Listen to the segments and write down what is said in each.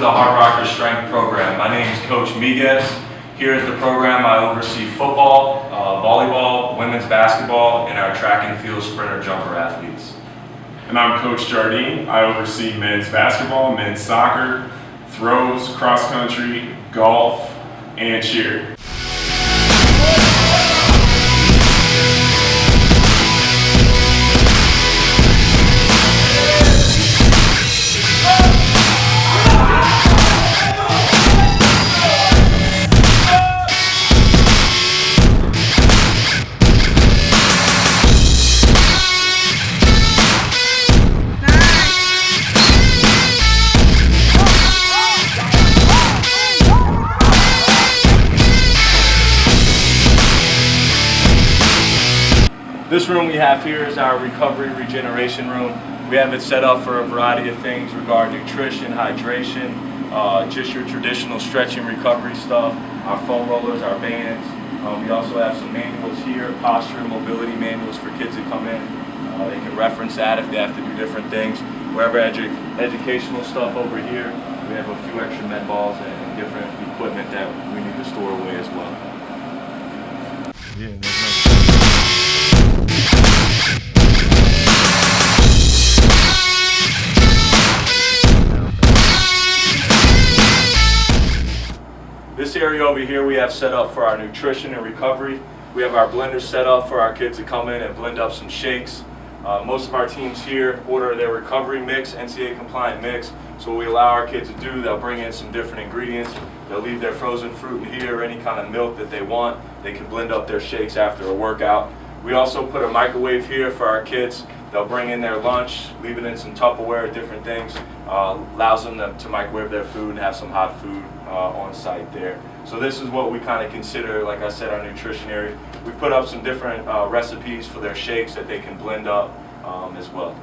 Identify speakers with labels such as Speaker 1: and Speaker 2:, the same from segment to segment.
Speaker 1: the Hardrocker Strength Program. My name is Coach Miguez. Here at the program, I oversee football, volleyball, women's basketball, and our track and field sprinter jumper athletes.
Speaker 2: And I'm Coach Jardine. I oversee men's basketball, men's soccer, throws, cross country, golf, and cheer.
Speaker 1: This room we have here is our recovery regeneration room. We have it set up for a variety of things regarding nutrition, hydration, just your traditional stretching recovery stuff, our foam rollers, our bands. We also have some manuals here, posture and mobility manuals for kids that come in. They can reference that if they have to do different things. We have our educational stuff over here. We have a few extra med balls and different equipment that we need to store away as well. This area over here we have set up for our nutrition and recovery. We have our blender set up for our kids to come in and blend up some shakes. Most of our teams here order their recovery mix, NCAA compliant mix. So what we allow our kids to do, they'll bring in some different ingredients. They'll leave their frozen fruit in here, or any kind of milk that they want. They can blend up their shakes after a workout. We also put a microwave here for our kids. They'll bring in their lunch, leave it in some Tupperware, different things. Allows them to microwave their food and have some hot food on site there. So this is what we kind of consider, like I said, our nutrition area. We put up some different recipes for their shakes that they can blend up as well.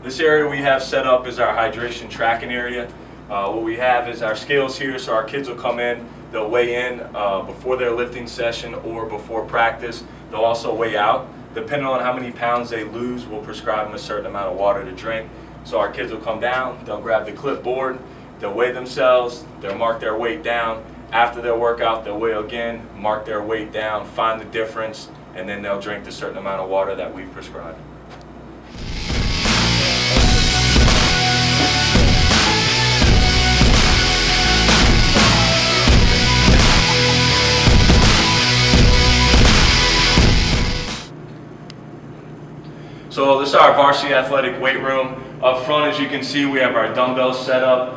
Speaker 1: This area we have set up is our hydration tracking area. What we have is our scales here, so our kids will come in, they'll weigh in before their lifting session or before practice. They'll also weigh out. Depending on how many pounds they lose, we'll prescribe them a certain amount of water to drink. So our kids will come down, they'll grab the clipboard, they'll weigh themselves, they'll mark their weight down. After their workout, they'll weigh again, mark their weight down, find the difference, and then they'll drink the certain amount of water that we've prescribed. So this is our varsity athletic weight room. Up front, as you can see, we have our dumbbells set up.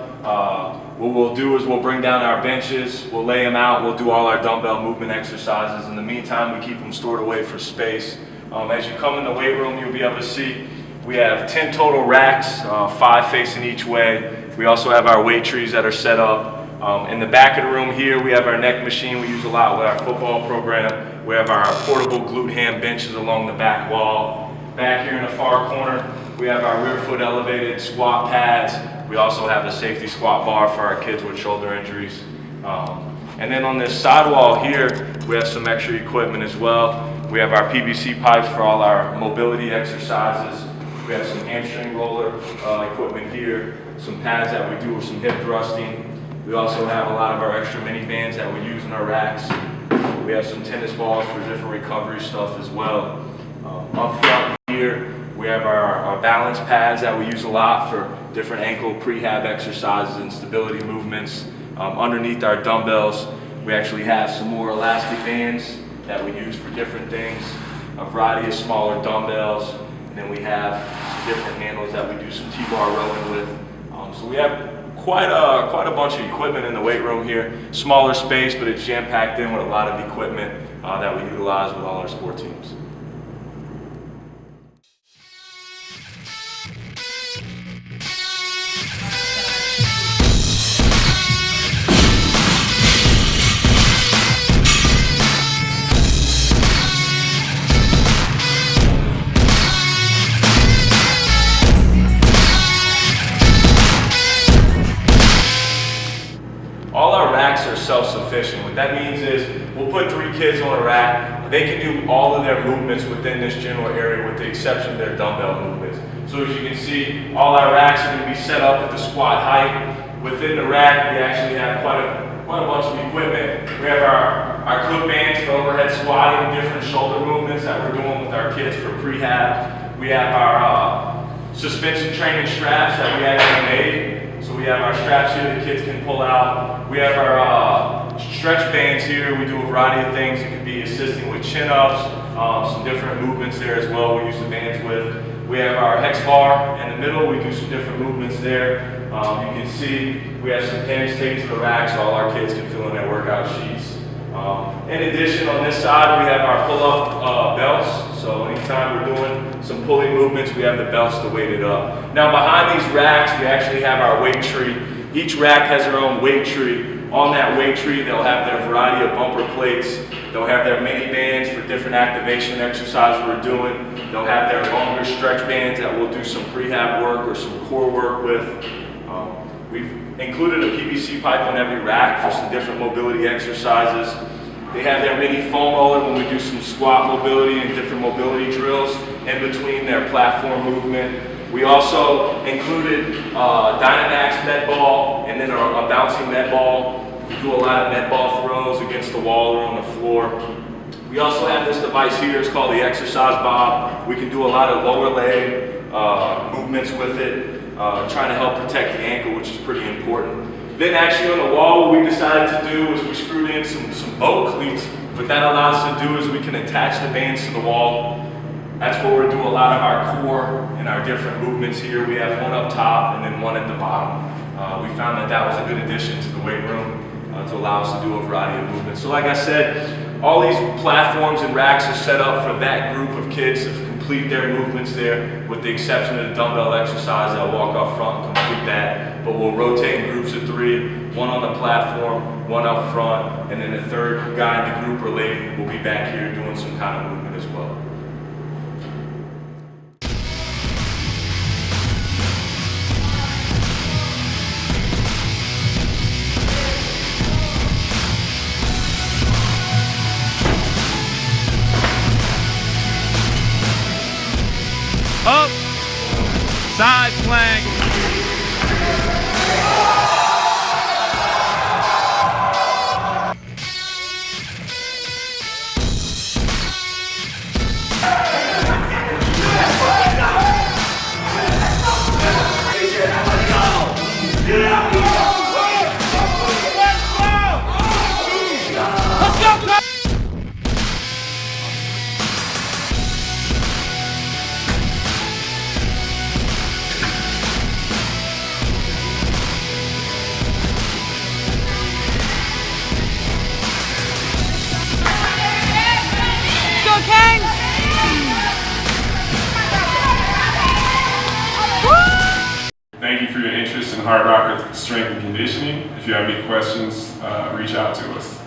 Speaker 1: What we'll do is we'll bring down our benches, we'll lay them out, we'll do all our dumbbell movement exercises. In the meantime, we keep them stored away for space. As you come in the weight room, you'll be able to see we have 10 total racks, 5 facing each way. We also have our weight trees that are set up. In the back of the room here, we have our neck machine we use a lot with our football program. We have our portable glute ham benches along the back wall. Back here in the far corner, we have our rear foot elevated squat pads. We also have a safety squat bar for our kids with shoulder injuries. And then on this side wall here, we have some extra equipment as well. We have our PVC pipes for all our mobility exercises. We have some hamstring roller equipment here, some pads that we do with some hip thrusting. We also have a lot of our extra mini bands that we use in our racks. We have some tennis balls for different recovery stuff as well. Up front here, we have our balance pads that we use a lot for different ankle prehab exercises and stability movements. Underneath our dumbbells, we actually have some more elastic bands that we use for different things, a variety of smaller dumbbells, and then we have some different handles that we do some T-bar rowing with. So we have quite a bunch of equipment in the weight room here. Smaller space, but it's jam-packed in with a lot of equipment that we utilize with all our sport teams. are self-sufficient. What that means is we'll put 3 kids on a rack. They can do all of their movements within this general area with the exception of their dumbbell movements. So as you can see, all our racks are going to be set up at the squat height. Within the rack, we actually have quite a bunch of equipment. We have our clip bands for overhead squatting, different shoulder movements that we're doing with our kids for prehab. We have our suspension training straps that we actually made. So we have our straps here the kids can pull out. We have our stretch bands here. We do a variety of things. It could be assisting with chin-ups, some different movements there as well we use the bands with. We have our hex bar in the middle. We do some different movements there. You can see we have some pins taped to the rack so all our kids can fill in their workout sheets. In addition, on this side, we have our pull-up belts. So anytime we're doing some pulling movements, we have the belts to weight it up. Now behind these racks, we actually have our weight tree. Each rack has their own weight tree. On that weight tree, they'll have their variety of bumper plates. They'll have their mini bands for different activation exercises we're doing. They'll have their longer stretch bands that we'll do some prehab work or some core work with. We've included a PVC pipe on every rack for some different mobility exercises. They have their mini foam roller when we do some squat mobility and different mobility drills in between their platform movement. We also included Dynamax net ball and then a bouncing net ball. We do a lot of net ball throws against the wall or on the floor. We also have this device here, it's called the exercise bob. We can do a lot of lower leg movements with it, trying to help protect the ankle, which is pretty important. Then actually on the wall, what we decided to do is we screwed in some boat cleats. What that allows us to do is we can attach the bands to the wall. That's where we do a lot of our core and our different movements here. We have one up top and then one at the bottom. We found that that was a good addition to the weight room to allow us to do a variety of movements. So like I said, all these platforms and racks are set up for that group of kids to complete their movements there, with the exception of the dumbbell exercise. They'll walk up front and complete that, but we'll rotate in groups of 3, one on the platform, one up front, and then the third guy in the group or lady will be back here doing some kind of movement as well.
Speaker 3: Up, side plank.
Speaker 2: Thank you for your interest in Hardrocker strength and conditioning. If you have any questions, reach out to us.